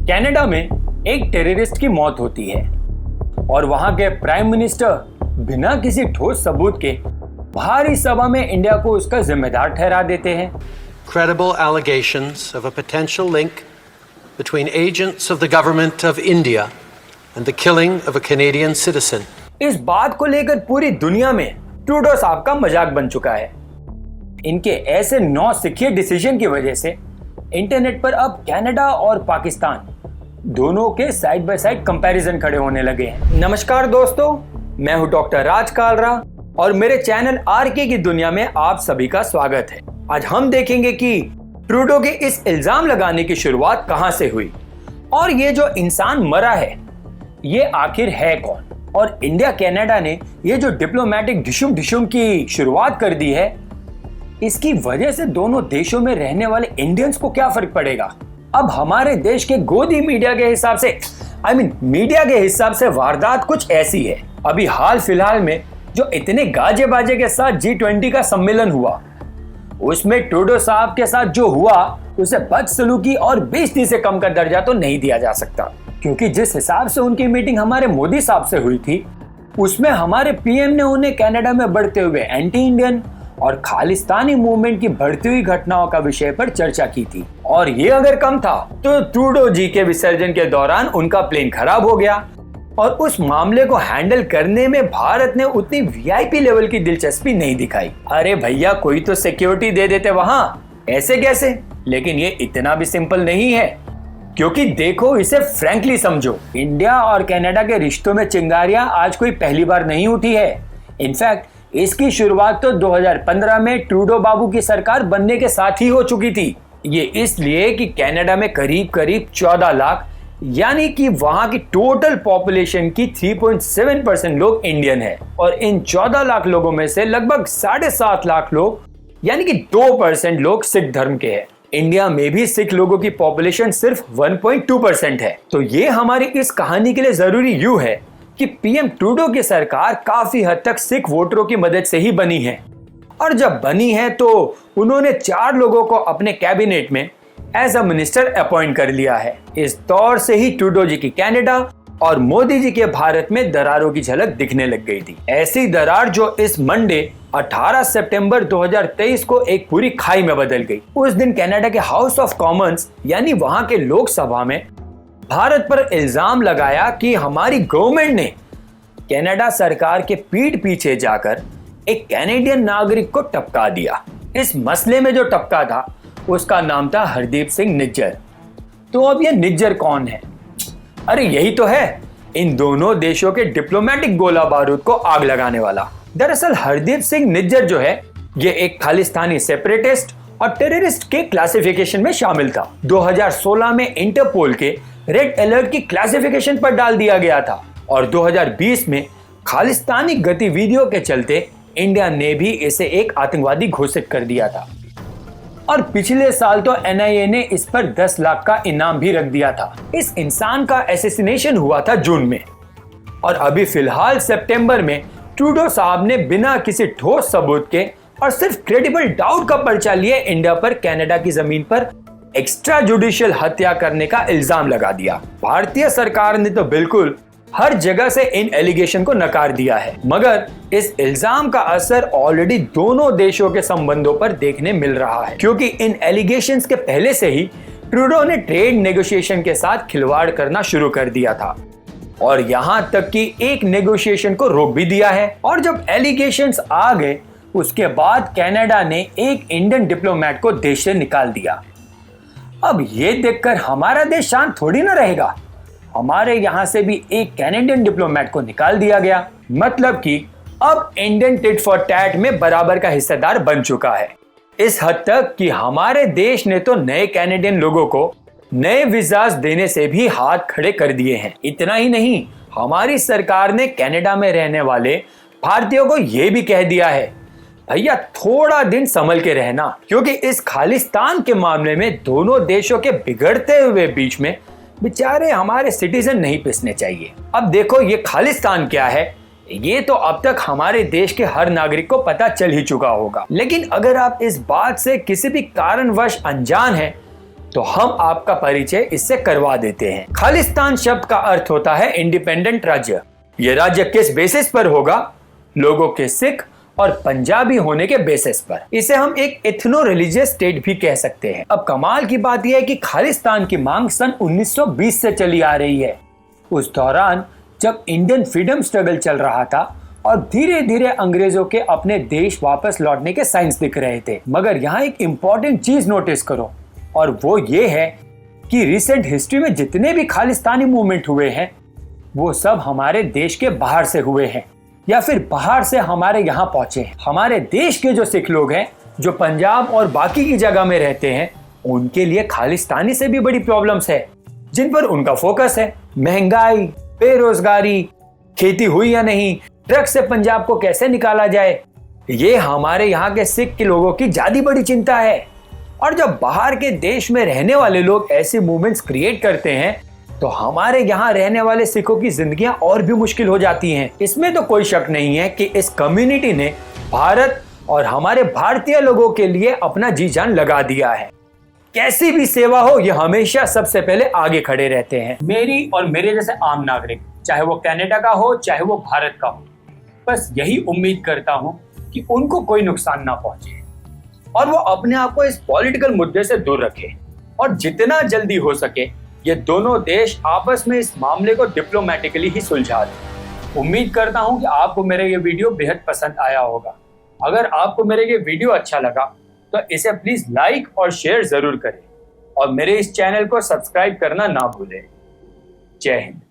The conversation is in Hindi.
कनाडा में एक टेररिस्ट की मौत होती है और वहां के प्राइम मिनिस्टर बिना किसी ठोस सबूत के भारी सभा में इंडिया को उसका जिम्मेदार ठहरा देते हैं। Credible allegations of a potential link between agents of the government of India and the killing of a Canadian citizen. इस बात को लेकर पूरी दुनिया में ट्रूडो साहब का मजाक बन चुका है। इनके ऐसे नौसिखिए डिसीजन की वजह से इंटरनेट पर अब कनाडा और पाकिस्तान दोनों के साइड बाय साइड कंपैरिजन खड़े होने लगे हैं। नमस्कार दोस्तों, मैं हूं डॉक्टर राज कालरा और मेरे चैनल आरके की दुनिया में आप सभी का स्वागत है। आज हम देखेंगे कि ट्रूडो के इस इल्जाम लगाने की शुरुआत कहां से हुई और ये जो इंसान मरा है ये आखिर है कौन, और इंडिया कनाडा ने ये जो डिप्लोमेटिक ढिशुम की शुरुआत कर दी है इसकी वजह से दोनों देशों में रहने वाले इंडियंस को क्या फर्क पड़ेगा। अब हमारे देश के गोदी मीडिया के हिसाब से मीडिया के हिसाब से वारदात कुछ ऐसी है। अभी हाल फिलहाल में जो इतने गाजे बाजे के साथ G20 का सम्मेलन हुआ उसमें ट्रूडो साहब के साथ जो हुआ उसे बदसलूकी और बेइज्जती से कम का दर्जा तो नहीं दिया जा सकता, क्योंकि जिस हिसाब से उनकी मीटिंग हमारे मोदी साहब से हुई थी उसमें हमारे पीएम ने उन्हें कनाडा में बढ़ते हुए एंटी इंडियन और खालिस्तानी मूवमेंट की बढ़ती हुई घटनाओं का विषय पर चर्चा की थी। और ये अगर कम था तो ट्रूडो जी के विसर्जन के दौरान उनका प्लेन खराब हो गया और उस मामले को हैंडल करने में भारत ने उतनी वीआईपी लेवल की दिलचस्पी नहीं दिखाई। अरे भैया, कोई तो सिक्योरिटी दे देते वहां, ऐसे कैसे? लेकिन ये इतना भी सिंपल नहीं है, क्योंकि देखो इसे फ्रैंकली समझो, इंडिया और कनाडा के रिश्तों में चिंगारियां आज कोई पहली बार नहीं उठी है। इनफैक्ट इसकी शुरुआत तो 2015 में ट्रूडो बाबू की सरकार बनने के साथ ही हो चुकी थी। ये इसलिए कि कनाडा में करीब 14 लाख यानी कि वहां की टोटल पॉपुलेशन की 3.7% लोग इंडियन है और इन 14 लाख लोगों में से लगभग 7.5 लाख लोग यानी कि 2% लोग सिख धर्म के हैं। इंडिया में भी सिख लोगों की पॉपुलेशन सिर्फ 1.2% है। तो ये हमारी इस कहानी के लिए जरूरी यूं है कि पीएम ट्रूडो की सरकार काफी हद तक सिख वोटरों की मदद से ही बनी है, और जब बनी है तो उन्होंने 4 लोगों को अपने कैबिनेट में एज अ मिनिस्टर अपॉइंट कर लिया है। इस दौर से ही ट्रूडो जी की कनाडा और मोदी जी के भारत में दरारों की झलक दिखने लग गई थी। ऐसी दरार जो इस मंडे 18 सितंबर 2023 को एक पूरी खाई में बदल गई। उस दिन कनाडा के हाउस ऑफ कॉमन्स यानी वहां के लोकसभा में भारत पर इल्जाम लगाया कि हमारी गवर्नमेंट ने कनाडा सरकार के पीठ पीछे जाकर एक कैनेडियन नागरिक को टपका दिया। इस मसले में जो टपका था उसका नाम था हरदीप सिंह निज्जर। तो अब ये निज्जर कौन है? अरे यही तो है इन दोनों देशों के डिप्लोमेटिक गोला बारूद को आग लगाने वाला। दरअसल हरदीप सिंह निज्जर जो है ये एक खालिस्तानी सेपरेटिस्ट और टेररिस्ट के क्लासिफिकेशन में शामिल था। 2016 में इंटरपोल के रेड अलर्ट की क्लासिफिकेशन पर डाल दिया गया था और 2020 में खालिस्तानी गतिविधियों के चलते इंडिया ने भी इसे एक आतंकवादी घोषित कर दिया था। और पिछले साल तो एनआईए ने इस पर 10 लाख का इनाम भी रख दिया था। इस इंसान का असैसिनेशन हुआ था जून में और अभी फिलहाल सितंबर में ट्रूडो साहब ने बिना किसी ठोस सबूत के और सिर्फ क्रेडिबल डाउट का पर्चा लिए इंडिया पर कनाडा की जमीन पर एक्स्ट्रा जुडिशियल हत्या करने का इल्जाम लगा दिया। भारतीय सरकार ने तो बिल्कुल हर जगह से इन एलिगेशन को नकार दिया है, मगर इस इल्जाम का असर ऑलरेडी दोनों देशों के संबंधों पर देखने मिल रहा है, क्योंकि इन एलिगेशंस के पहले से ही ट्रूडो ने ट्रेड नेगोशिएशन के साथ खिलवाड़ करना शुरू कर दिया था और यहां तक कि एक नेगोशिएशन को रोक भी दिया है। और जब एलिगेशंस आ गए उसके बाद कनाडा ने एक इंडियन डिप्लोमेट को देश से निकाल दिया। अब ये देखकर हमारा देश शांत थोड़ी ना रहेगा। हमारे यहां से भी एक कैनेडियन डिप्लोमेट को निकाल दिया गया, मतलब कि अब इंडियन टिट फॉर टैट में बराबर का हिस्सेदार बन चुका है। इस हद तक कि हमारे देश ने तो नए कैनेडियन लोगों को नए वीजास देने से भी हाथ खड़े कर दिए हैं। इतना ही नहीं, हमारी सरकार ने कनाडा में रहने वाले भारतीयों को यह भी कह दिया है, भैया थोड़ा दिन संभल के रहना, क्योंकि इस खालिस्तान के मामले में दोनों देशों के बिगड़ते हुए बीच में बेचारे हमारे सिटीजन नहीं पिसने चाहिए। अब देखो ये खालिस्तान क्या है ये तो अब तक हमारे देश के हर नागरिक को पता चल ही चुका होगा, लेकिन अगर आप इस बात से किसी भी कारणवश अनजान हैं तो हम आपका परिचय इससे करवा देते हैं। खालिस्तान शब्द का अर्थ होता है इंडिपेंडेंट राज्य। यह राज्य किस बेसिस पर होगा? लोगों के सिख और पंजाबी होने के बेसिस पर। इसे हम एक एथनो रिलीजियस स्टेट भी कह सकते हैं। अब कमाल की बात यह है कि खालिस्तान की मांग सन 1920 से चली आ रही है। उस दौरान जब इंडियन फ्रीडम स्ट्रगल चल रहा था और धीरे धीरे अंग्रेजों के अपने देश वापस लौटने के साइंस दिख रहे थे। मगर यहाँ एक इंपॉर्टेंट चीज नोटिस करो, और वो ये है कि रिसेंट हिस्ट्री में जितने भी खालिस्तानी मूवमेंट हुए हैं वो सब हमारे देश के बाहर से हुए हैं, या फिर बाहर से हमारे यहाँ पहुंचे हैं। हमारे देश के जो सिख लोग हैं जो पंजाब और बाकी की जगह में रहते हैं, उनके लिए खालिस्तानी से भी बड़ी प्रॉब्लम्स है जिन पर उनका फोकस है। महंगाई, बेरोजगारी, खेती हुई या नहीं, ट्रक से पंजाब को कैसे निकाला जाए, ये हमारे यहाँ के सिख के लोगों की ज्यादा बड़ी चिंता है। और जब बाहर के देश में रहने वाले लोग ऐसे मूवमेंट्स क्रिएट करते हैं तो हमारे यहाँ रहने वाले सिखों की जिंदगियां और भी मुश्किल हो जाती हैं। इसमें तो कोई शक नहीं है कि इस कम्युनिटी ने भारत और हमारे भारतीय लोगों के लिए अपना जी जान लगा दिया है। कैसी भी सेवा हो, ये हमेशा सबसे पहले आगे खड़े रहते हैं। मेरी और मेरे जैसे आम नागरिक, चाहे वो कनाडा का हो चाहे वो भारत का हो, बस यही उम्मीद करता हूं कि उनको कोई नुकसान ना पहुंचे और वो अपने आप को इस पॉलिटिकल मुद्दे से दूर रखे और जितना जल्दी हो सके ये दोनों देश आपस में इस मामले को डिप्लोमेटिकली ही सुलझा दें। उम्मीद करता हूं कि आपको मेरा ये वीडियो बेहद पसंद आया होगा। अगर आपको मेरा ये वीडियो अच्छा लगा तो इसे प्लीज लाइक और शेयर जरूर करें और मेरे इस चैनल को सब्सक्राइब करना ना भूलें। जय हिंद।